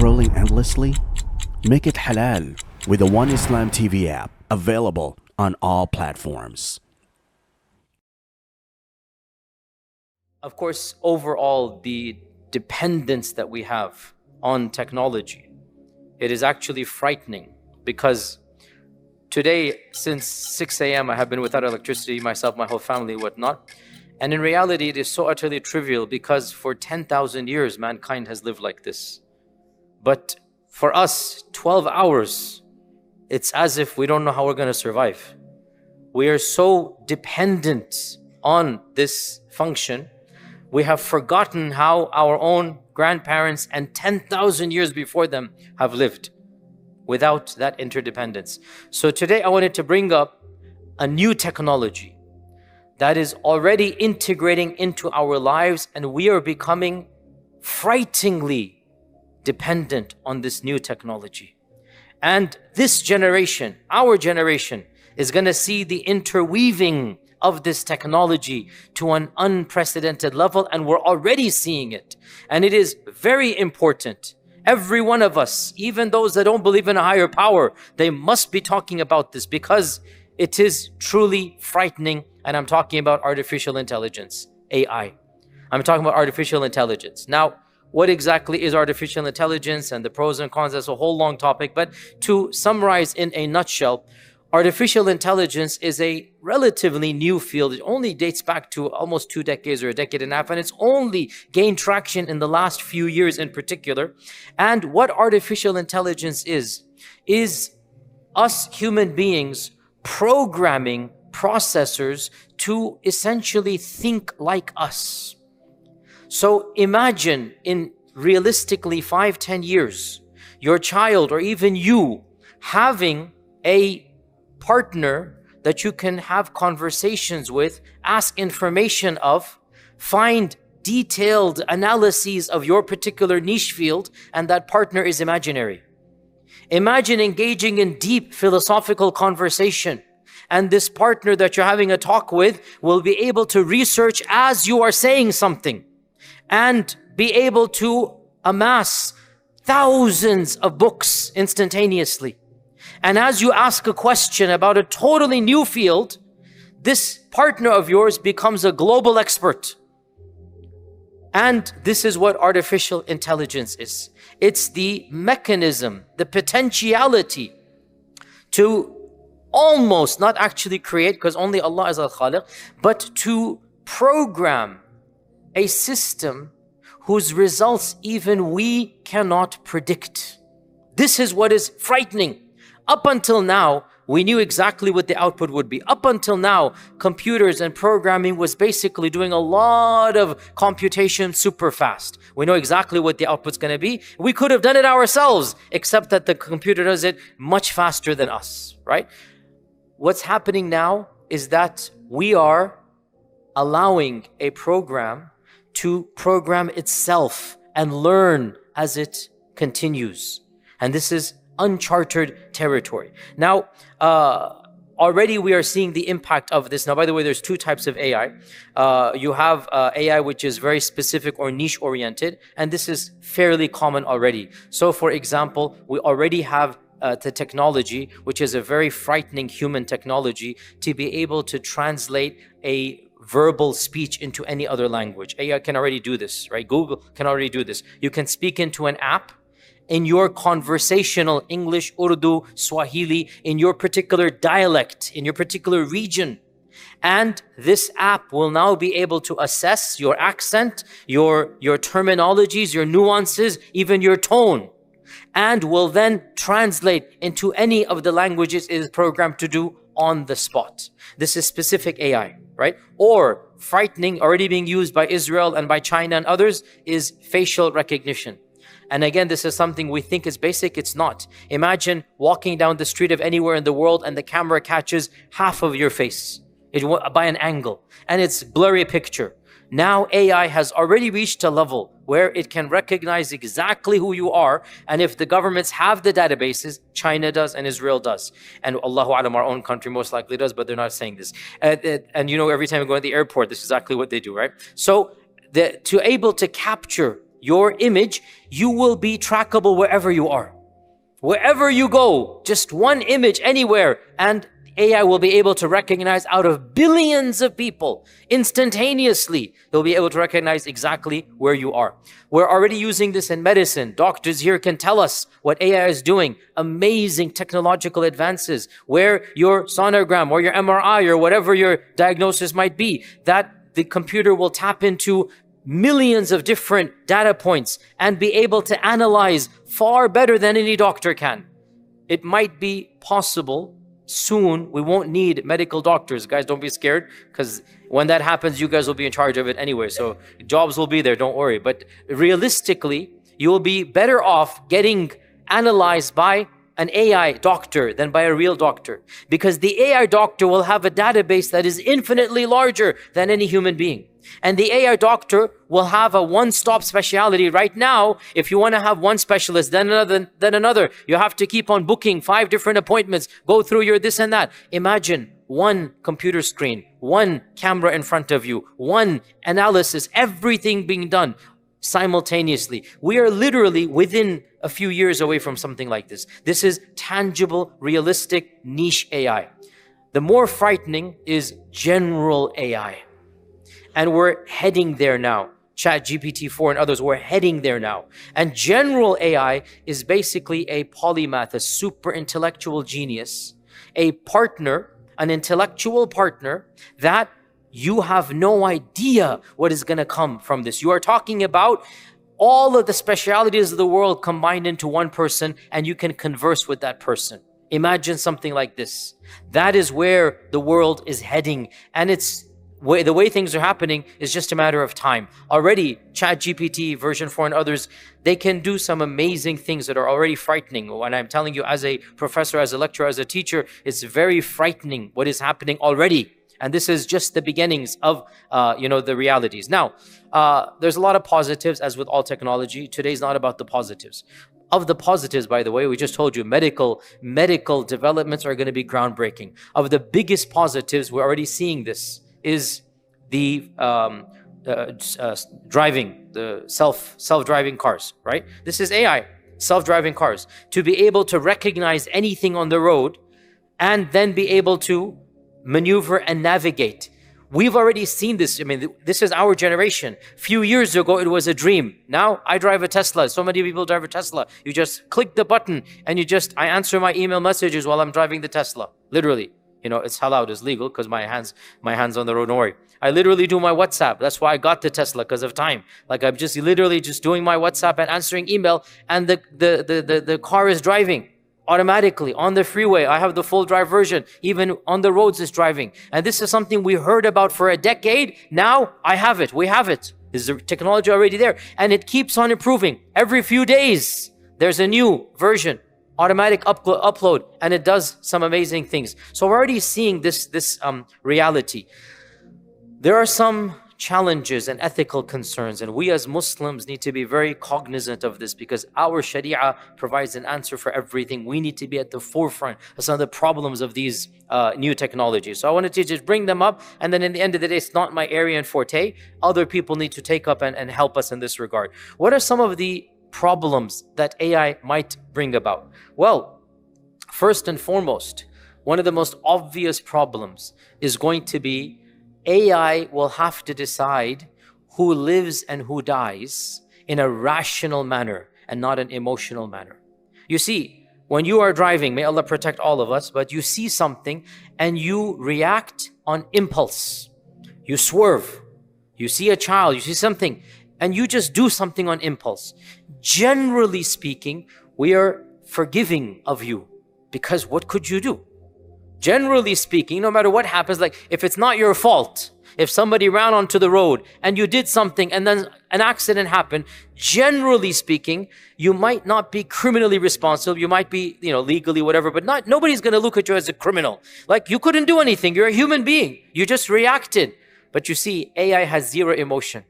scrolling endlessly? Make it halal with the One Islam TV app, available on all platforms. Of course, overall, the dependence that we have on technology, it is actually frightening, because today, since 6 a.m., I have been without electricity, myself, my whole family, whatnot. And in reality, it is so utterly trivial, because for 10,000 years, mankind has lived like this. But for us, 12 hours, it's as if we don't know how we're going to survive. We are so dependent on this function. We have forgotten how our own grandparents and 10,000 years before them have lived without that interdependence. So today I wanted to bring up a new technology that is already integrating into our lives, and we are becoming frighteningly dependent on this new technology. And this generation, our generation, is going to see the interweaving of this technology to an unprecedented level, and we're already seeing it. And it is very important. Every one of us, even those that don't believe in a higher power, they must be talking about this, because it is truly frightening. And I'm talking about artificial intelligence, AI. I'm talking about artificial intelligence. Now, what exactly is artificial intelligence and the pros and cons? That's a whole long topic. But to summarize in a nutshell, artificial intelligence is a relatively new field. It only dates back to almost 2 decades or a decade and a half, and it's only gained traction in the last few years in particular. And what artificial intelligence is us human beings programming processors to essentially think like us. So imagine, in realistically 5-10 years, your child or even you having a partner that you can have conversations with, ask information of, find detailed analyses of your particular niche field, and that partner is imaginary. Imagine engaging in deep philosophical conversation, and this partner that you're having a talk with will be able to research as you are saying something, and be able to amass thousands of books instantaneously. And as you ask a question about a totally new field, this partner of yours becomes a global expert. And this is what artificial intelligence is. It's the mechanism, the potentiality to almost, not actually create, because only Allah is al-Khaliq, but to program a system whose results even we cannot predict. This is what is frightening. Up until now, we knew exactly what the output would be. Up until now, computers and programming was basically doing a lot of computation super fast. We know exactly what the output's going to be. We could have done it ourselves, except that the computer does it much faster than us, right? What's happening now is that we are allowing a program to program itself and learn as it continues. And this is uncharted territory. Now, already we are seeing the impact of this. Now, by the way, there's 2 types of AI. You have AI which is very specific or niche oriented, and this is fairly common already. So, for example, we already have the technology, which is a very frightening human technology, to be able to translate a verbal speech into any other language. AI can already do this, right? Google can already do this. You can speak into an app in your conversational English, Urdu, Swahili, in your particular dialect, in your particular region. And this app will now be able to assess your accent, your terminologies, your nuances, even your tone, and will then translate into any of the languages it is programmed to do on the spot. This is specific AI, right? Or frightening, already being used by Israel and by China and others, is facial recognition. And again, this is something we think is basic. It's not. Imagine walking down the street of anywhere in the world and the camera catches half of your face by an angle, and it's blurry picture. Now AI has already reached a level where it can recognize exactly who you are, and if the governments have the databases, China does and Israel does, and Allahu Alam, our own country most likely does, but they're not saying this. And you know, every time you go to the airport, this is exactly what they do, right? So to able to capture your image, you will be trackable wherever you are. Wherever you go, just one image anywhere, and AI will be able to recognize out of billions of people instantaneously. They'll be able to recognize exactly where you are. We're already using this in medicine. Doctors here can tell us what AI is doing. Amazing technological advances where your sonogram or your MRI or whatever your diagnosis might be, that the computer will tap into millions of different data points and be able to analyze far better than any doctor can. It might be possible soon we won't need medical doctors. Guys, don't be scared, because when that happens, you guys will be in charge of it anyway. So jobs will be there, don't worry. But realistically, you will be better off getting analyzed by an AI doctor than by a real doctor, because the AI doctor will have a database that is infinitely larger than any human being. And the AI doctor will have a one-stop specialty. Right now, if you want to have one specialist, then another, you have to keep on booking 5 different appointments, go through your this and that. Imagine one computer screen, one camera in front of you, one analysis, everything being done simultaneously. We are literally within a few years away from something like this. This is tangible, realistic, niche AI. The more frightening is general AI. And we're heading there now. ChatGPT-4 and others, we're heading there now. And general AI is basically a polymath, a super intellectual genius, a partner, an intellectual partner that you have no idea what is going to come from this. You are talking about all of the specialities of the world combined into one person, and you can converse with that person. Imagine something like this. That is where the world is heading, and the way things are happening is just a matter of time. Already, ChatGPT version 4 and others, they can do some amazing things that are already frightening. When I'm telling you, as a professor, as a lecturer, as a teacher, it's very frightening what is happening already. And this is just the beginnings of, the realities. Now, there's a lot of positives, as with all technology. Today's not about the positives. Of the positives, by the way, we just told you medical developments are going to be groundbreaking. Of the biggest positives, we're already seeing this, is the driving, the self-driving cars, right? This is AI, self-driving cars. To be able to recognize anything on the road and then be able to maneuver and navigate. We've already seen this. I mean, this is our generation. Few years ago, it was a dream. Now, I drive a Tesla. So many people drive a Tesla. You just click the button and I answer my email messages while I'm driving the Tesla. Literally. It's halal, it's legal because my hands on the road, don't worry. I literally do my WhatsApp. That's why I got the Tesla, because of time. Like I'm just literally just doing my WhatsApp and answering email, and the car is driving automatically on the freeway. I have the full drive version. Even on the roads it's driving. And this is something we heard about for a decade. Now I have it. We have it. Is the technology already there? And it keeps on improving. Every few days, there's a new version. Automatic upload, and it does some amazing things. So we're already seeing this reality. There are some challenges and ethical concerns, and we as Muslims need to be very cognizant of this, because our Sharia provides an answer for everything. We need to be at the forefront of some of the problems of these new technologies. So I wanted to just bring them up, and then in the end of the day, it's not my area and forte. Other people need to take up and help us in this regard. What are some of the problems that AI might bring about? Well, first and foremost, one of the most obvious problems is going to be AI will have to decide who lives and who dies in a rational manner and not an emotional manner. You see, when you are driving, may Allah protect all of us, but you see something and you react on impulse. You swerve. You see a child, you see something, and you just do something on impulse. Generally speaking, we are forgiving of you, because what could you do? Generally speaking, no matter what happens, like if it's not your fault, if somebody ran onto the road and you did something and then an accident happened, generally speaking, you might not be criminally responsible. You might be, legally whatever, but nobody's going to look at you as a criminal. Like you couldn't do anything. You're a human being. You just reacted. But you see, AI has zero emotion,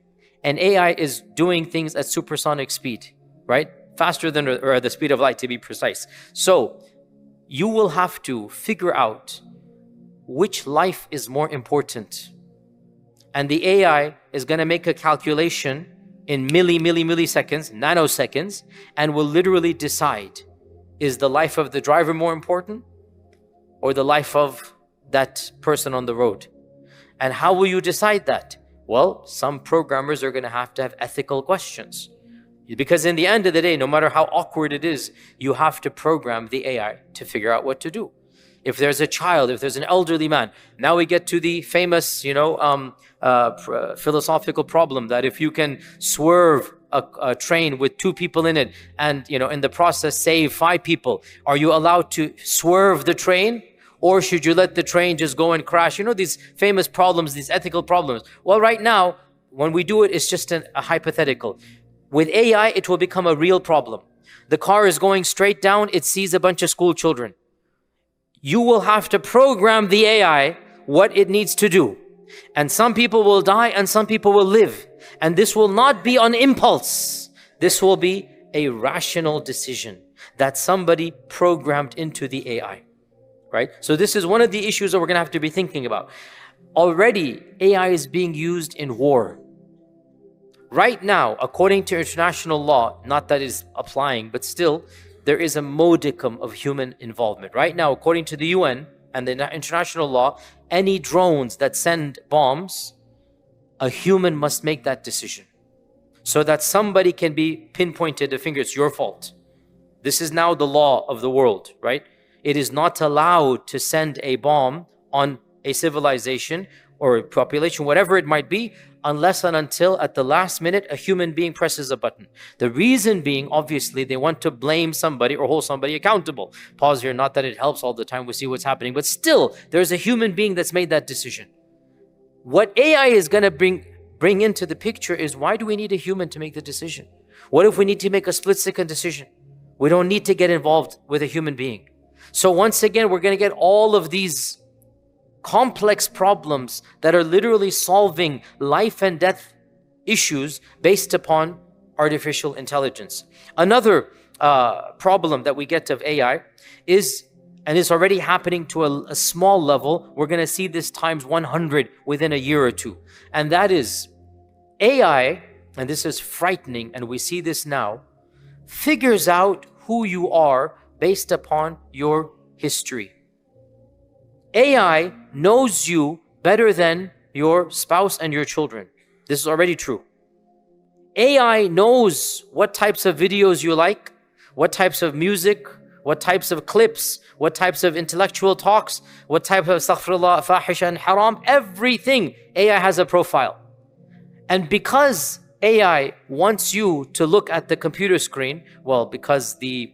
and AI is doing things at supersonic speed, right? Faster than or the speed of light, to be precise. So you will have to figure out which life is more important. And the AI is going to make a calculation in milliseconds, nanoseconds, and will literally decide, is the life of the driver more important or the life of that person on the road? And how will you decide that? Well, some programmers are going to have ethical questions. Because in the end of the day, no matter how awkward it is, you have to program the AI to figure out what to do. If there's a child, if there's an elderly man, now we get to the famous, philosophical problem that if you can swerve a train with 2 people in it and, in the process save 5 people, are you allowed to swerve the train? Or should you let the train just go and crash? These famous problems, these ethical problems. Well, right now, when we do it, it's just a hypothetical. With AI, it will become a real problem. The car is going straight down, it sees a bunch of school children. You will have to program the AI what it needs to do. And some people will die and some people will live. And this will not be on impulse. This will be a rational decision that somebody programmed into the AI. Right? So this is one of the issues that we're going to have to be thinking about. Already, AI is being used in war. Right now, according to international law, not that is applying, but still, there is a modicum of human involvement. Right now, according to the UN and the international law, any drones that send bombs, a human must make that decision. So that somebody can be pinpointed a finger, it's your fault. This is now the law of the world, right? It is not allowed to send a bomb on a civilization or a population, whatever it might be, unless and until at the last minute a human being presses a button. The reason being, obviously, they want to blame somebody or hold somebody accountable. Pause here, not that it helps all the time, we see what's happening, but still, there's a human being that's made that decision. What AI is going to bring into the picture is, why do we need a human to make the decision? What if we need to make a split-second decision? We don't need to get involved with a human being. So once again, we're going to get all of these complex problems that are literally solving life and death issues based upon artificial intelligence. Another problem that we get of AI is, and it's already happening to a small level, we're going to see this times 100 within a year or two. And that is AI, and this is frightening, and we see this now, figures out who you are based upon your history. AI knows you better than your spouse and your children. This is already true. AI knows what types of videos you like, what types of music, what types of clips, what types of intellectual talks, what type of astaghfirullah, fahisha and haram, everything. AI has a profile. And because AI wants you to look at the computer screen, well, because the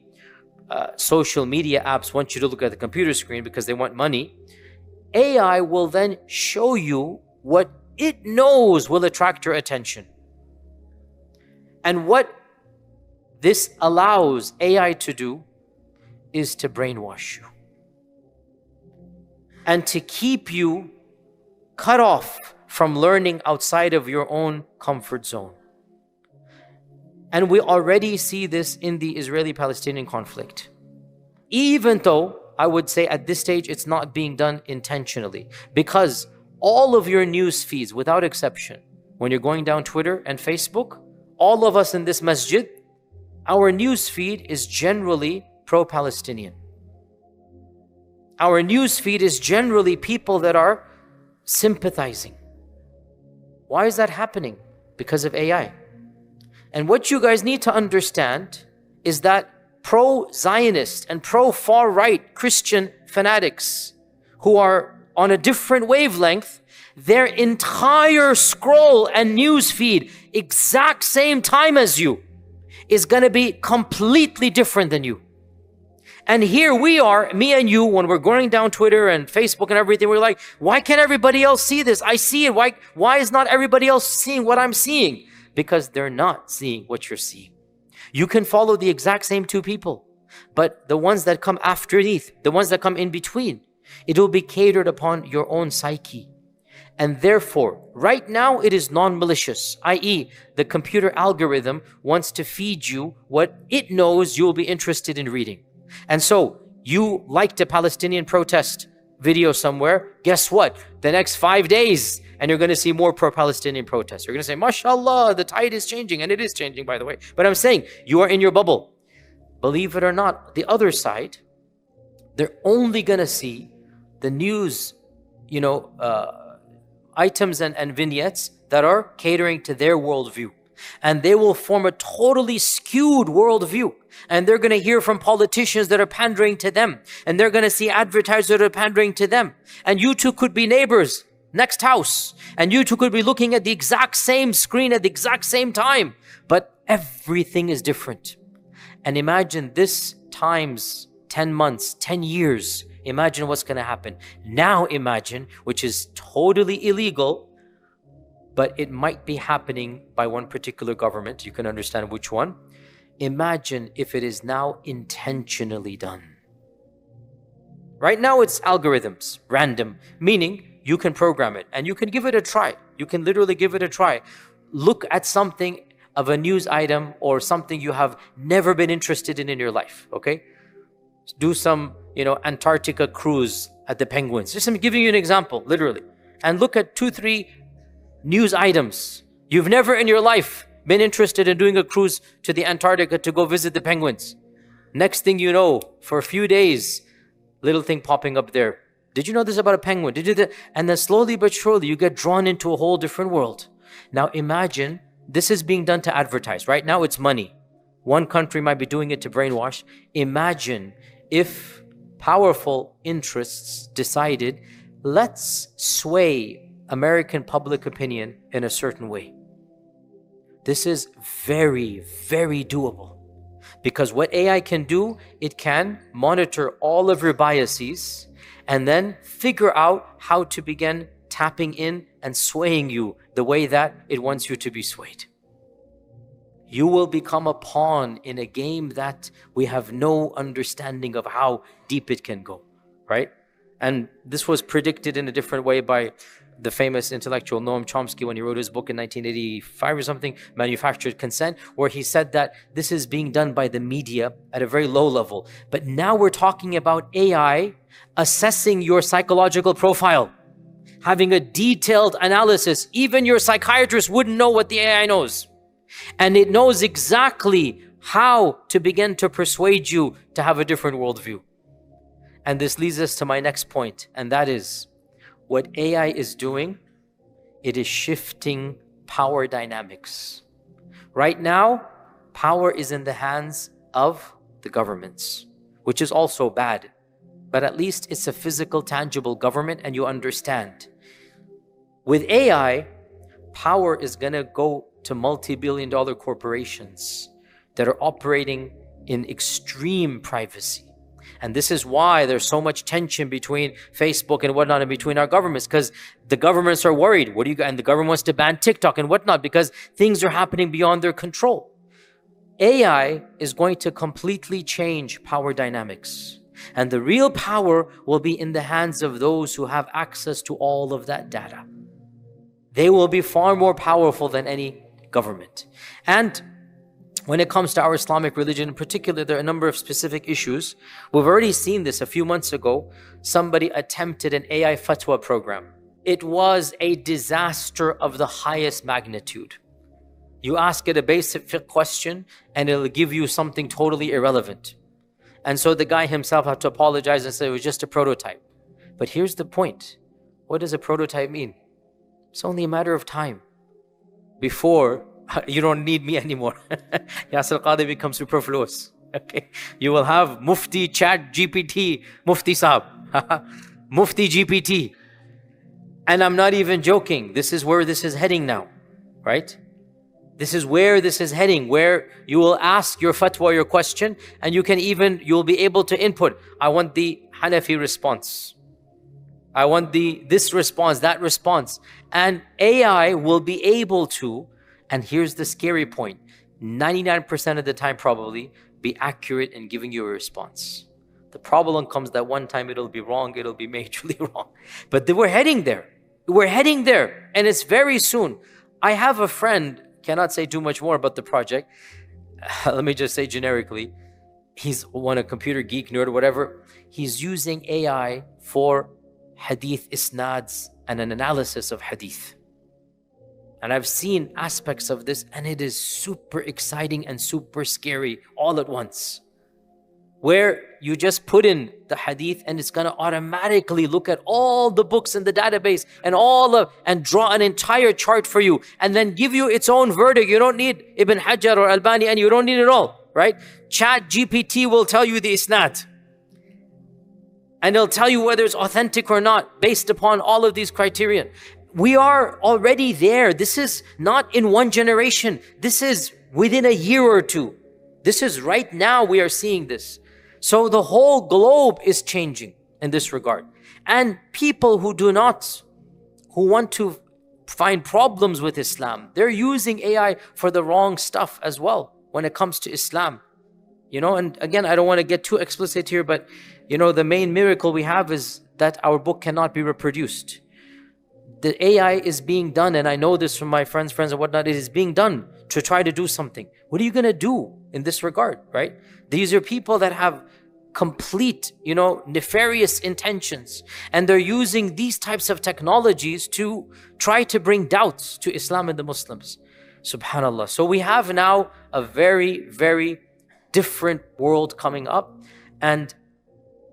social media apps want you to look at the computer screen because they want money, AI will then show you what it knows will attract your attention. And what this allows AI to do is to brainwash you and to keep you cut off from learning outside of your own comfort zone. And we already see this in the Israeli-Palestinian conflict. Even though I would say at this stage it's not being done intentionally, because all of your news feeds, without exception, when you're going down Twitter and Facebook, all of us in this masjid, our news feed is generally pro-Palestinian. Our news feed is generally people that are sympathizing. Why is that happening? Because of AI. And what you guys need to understand is that pro-Zionist and pro-far-right Christian fanatics who are on a different wavelength, their entire scroll and news feed, exact same time as you, is going to be completely different than you. And here we are, me and you, when we're going down Twitter and Facebook and everything, we're like, why can't everybody else see this? I see it. Why is not everybody else seeing what I'm seeing? Because they're not seeing what you're seeing. You can follow the exact same 2 people, but the ones that come underneath, the ones that come in between, it will be catered upon your own psyche. And therefore, right now it is non-malicious, i.e. the computer algorithm wants to feed you what it knows you'll be interested in reading. And so, you liked a Palestinian protest video somewhere, guess what? The next 5 days, and you're going to see more pro-Palestinian protests. You're going to say, mashallah, the tide is changing, and it is changing, by the way. But I'm saying, you are in your bubble. Believe it or not, the other side, they're only going to see the news, items and vignettes that are catering to their worldview. And they will form a totally skewed worldview. And they're going to hear from politicians that are pandering to them. And they're going to see advertisers that are pandering to them. And you two could be neighbors, next house. And you two could be looking at the exact same screen at the exact same time. But everything is different. And imagine this times 10 months, 10 years. Imagine what's going to happen. Now imagine, which is totally illegal, but it might be happening by one particular government. You can understand which one. Imagine if it is now intentionally done. Right now it's algorithms, random, meaning you can program it and you can give it a try. You can literally give it a try. Look at something of a news item or something you have never been interested in your life, okay? Do some, Antarctica cruise at the penguins. Just I'm giving you an example, literally. And look at 2-3 news items. You've never in your life been interested in doing a cruise to the Antarctica to go visit the penguins. Next thing you know, for a few days, little thing popping up there. Did you know this about a penguin? Did you do that? And then slowly but surely you get drawn into a whole different world. Now imagine this is being done to advertise. Right now it's money. One country might be doing it to brainwash. Imagine if powerful interests decided, let's sway American public opinion in a certain way. This is very, very doable. Because what AI can do, it can monitor all of your biases and then figure out how to begin tapping in and swaying you the way that it wants you to be swayed. You will become a pawn in a game that we have no understanding of how deep it can go, right? And this was predicted in a different way by the famous intellectual Noam Chomsky when he wrote his book in 1985 or something, Manufactured Consent, where he said that this is being done by the media at a very low level. But now we're talking about AI assessing your psychological profile, having a detailed analysis. Even your psychiatrist wouldn't know what the AI knows. And it knows exactly how to begin to persuade you to have a different worldview. And this leads us to my next point, and that is, what AI is doing, it is shifting power dynamics. Right now, power is in the hands of the governments, which is also bad. But at least it's a physical, tangible government, and you understand. With AI, power is going to go to multi-billion-dollar corporations that are operating in extreme privacy. And this is why there's so much tension between Facebook and whatnot and between our governments, because the governments are worried. And the government wants to ban TikTok and whatnot because things are happening beyond their control. AI is going to completely change power dynamics. And the real power will be in the hands of those who have access to all of that data. They will be far more powerful than any government. And when it comes to our Islamic religion in particular, there are a number of specific issues. We've already seen this a few months ago. Somebody attempted an AI fatwa program. It was a disaster of the highest magnitude. You ask it a basic fiqh question and it'll give you something totally irrelevant. And so the guy himself had to apologize and say it was just a prototype. But here's the point. What does a prototype mean? It's only a matter of time before you don't need me anymore. Yasir Qadhi becomes superfluous. Okay, you will have Mufti Chat GPT, Mufti Sahab, Mufti GPT. And I'm not even joking. This is where this is heading now, right? This is where this is heading, where you will ask your fatwa, your question, and you'll be able to input. I want the Hanafi response. I want this response, that response. And AI will be able to, and here's the scary point, 99% of the time probably, be accurate in giving you a response. The problem comes that one time it'll be wrong, it'll be majorly wrong. But we're heading there. We're heading there, and it's very soon. I have a friend, cannot say too much more about the project. Let me just say generically, he's a computer geek, nerd, whatever. He's using AI for hadith isnads and an analysis of hadith. And I've seen aspects of this, and it is super exciting and super scary all at once. Where you just put in the hadith and it's going to automatically look at all the books in the database and draw an entire chart for you and then give you its own verdict. You don't need Ibn Hajar or Albani, and you don't need it all, right? Chat GPT will tell you the isnad. And it'll tell you whether it's authentic or not based upon all of these criterion. We are already there. This is not in one generation. This is within a year or two. This is right now we are seeing this. So the whole globe is changing in this regard. And people who want to find problems with Islam, they're using AI for the wrong stuff as well when it comes to Islam. And again, I don't want to get too explicit here, but the main miracle we have is that our book cannot be reproduced. The AI is being done, and I know this from my friends and whatnot, it is being done to try to do something. What are you going to do in this regard, right? These are people that have complete, nefarious intentions, and they're using these types of technologies to try to bring doubts to Islam and the Muslims. Subhanallah. So we have now a very, very different world coming up. And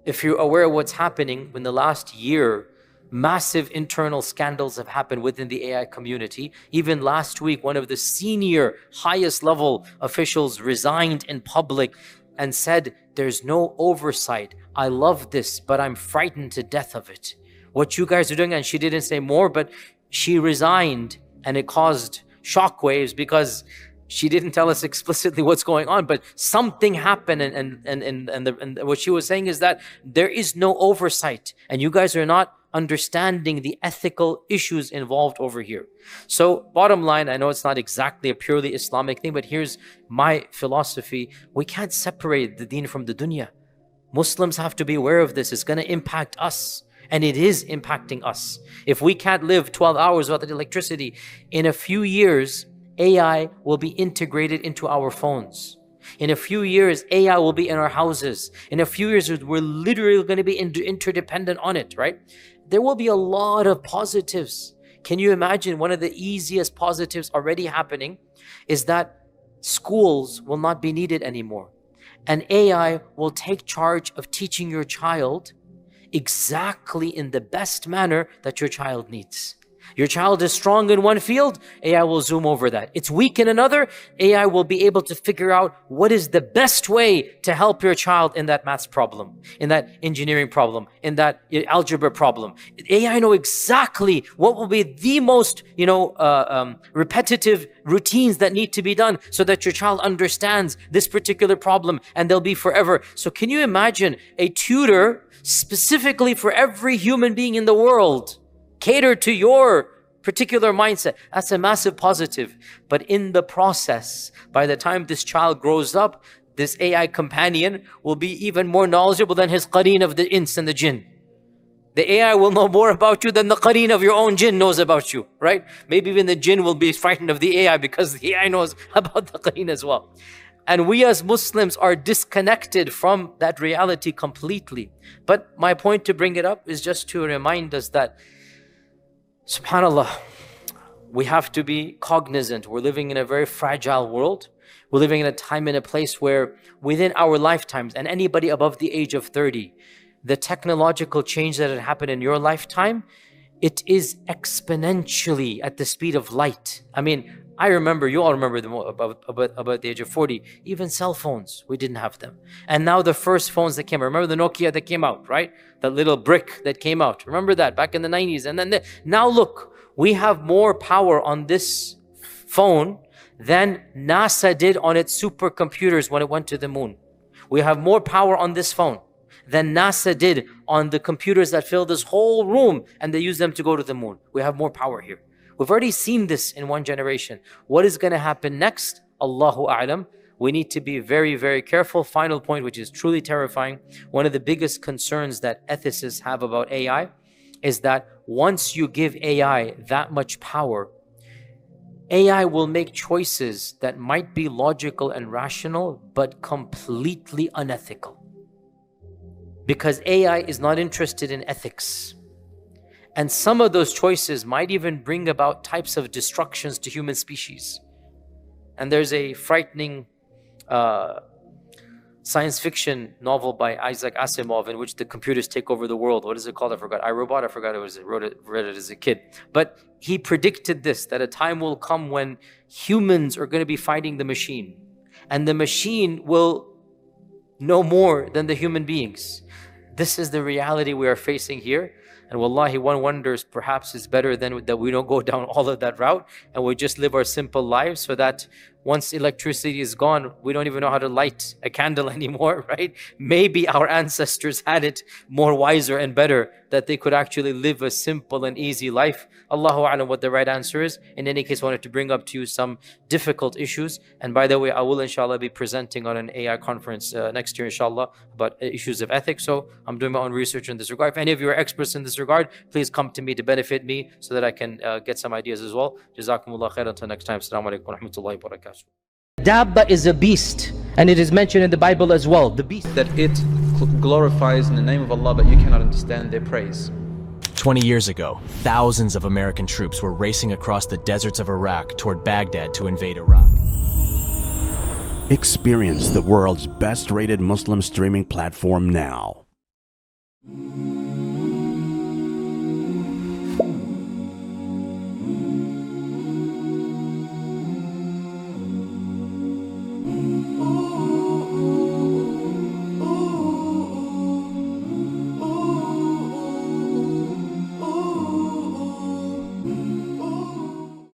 if you're aware of what's happening in the last year, massive internal scandals have happened within the AI community. Even last week, one of the senior, highest level officials resigned in public and said, there's no oversight. I love this, but I'm frightened to death of it. What you guys are doing, and she didn't say more, but she resigned, and it caused shockwaves because she didn't tell us explicitly what's going on, but something happened, and what she was saying is that there is no oversight, and you guys are not understanding the ethical issues involved over here. So bottom line, I know it's not exactly a purely Islamic thing, but here's my philosophy. We can't separate the deen from the dunya. Muslims have to be aware of this. It's going to impact us, and it is impacting us. If we can't live 12 hours without electricity, in a few years, AI will be integrated into our phones. In a few years, AI will be in our houses. In a few years, we're literally going to be interdependent on it, right? There will be a lot of positives. Can you imagine one of the easiest positives already happening is that schools will not be needed anymore. And AI will take charge of teaching your child exactly in the best manner that your child needs. Your child is strong in one field, AI will zoom over that. It's weak in another, AI will be able to figure out what is the best way to help your child in that maths problem, in that engineering problem, in that algebra problem. AI know exactly what will be the most, repetitive routines that need to be done so that your child understands this particular problem, and they'll be forever. So can you imagine a tutor specifically for every human being in the world, cater to your particular mindset? That's a massive positive. But in the process, by the time this child grows up, this AI companion will be even more knowledgeable than his qareen of the ins and the jinn. The AI will know more about you than the qareen of your own jinn knows about you, right? Maybe even the jinn will be frightened of the AI because the AI knows about the qareen as well. And we as Muslims are disconnected from that reality completely. But my point to bring it up is just to remind us that SubhanAllah, we have to be cognizant. We're living in a very fragile world. We're living in a time and a place where within our lifetimes, and anybody above the age of 30, the technological change that had happened in your lifetime, it is exponentially at the speed of light. I mean, I remember, you all remember about the age of 40, even cell phones, we didn't have them. And now the first phones that came out, remember the Nokia that came out, right? That little brick that came out. Remember that back in the 90s? And then now look, we have more power on this phone than NASA did on its supercomputers when it went to the moon. We have more power on this phone than NASA did on the computers that fill this whole room and they use them to go to the moon. We have more power here. We've already seen this in one generation. What is going to happen next? Allahu A'lam. We need to be very, very careful. Final point, which is truly terrifying. One of the biggest concerns that ethicists have about AI is that once you give AI that much power, AI will make choices that might be logical and rational, but completely unethical. Because AI is not interested in ethics. And some of those choices might even bring about types of destructions to human species. And there's a frightening science fiction novel by Isaac Asimov in which the computers take over the world. What is it called? I forgot. I, Robot. I forgot it was. Read it as a kid. But he predicted this, that a time will come when humans are going to be fighting the machine. And the machine will know more than the human beings. This is the reality we are facing here. And wallahi, one wonders, perhaps it's better than that we don't go down all of that route and we just live our simple lives, so that once electricity is gone, we don't even know how to light a candle anymore, right? Maybe our ancestors had it more wiser and better, that they could actually live a simple and easy life. Allahu A'lam what the right answer is. In any case, I wanted to bring up to you some difficult issues. And by the way, I will inshallah be presenting on an AI conference next year inshallah about issues of ethics. So I'm doing my own research in this regard. If any of you are experts in this regard, please come to me to benefit me so that I can get some ideas as well. Jazakumullah khair. Until next time. Assalamu alaikum wa rahmatullahi wa barakatuh. Dabba is a beast, and it is mentioned in the Bible as well. The beast that it glorifies in the name of Allah, but you cannot understand their praise. 20 years ago, thousands of American troops were racing across the deserts of Iraq toward Baghdad to invade Iraq. Experience the world's best-rated Muslim streaming platform now.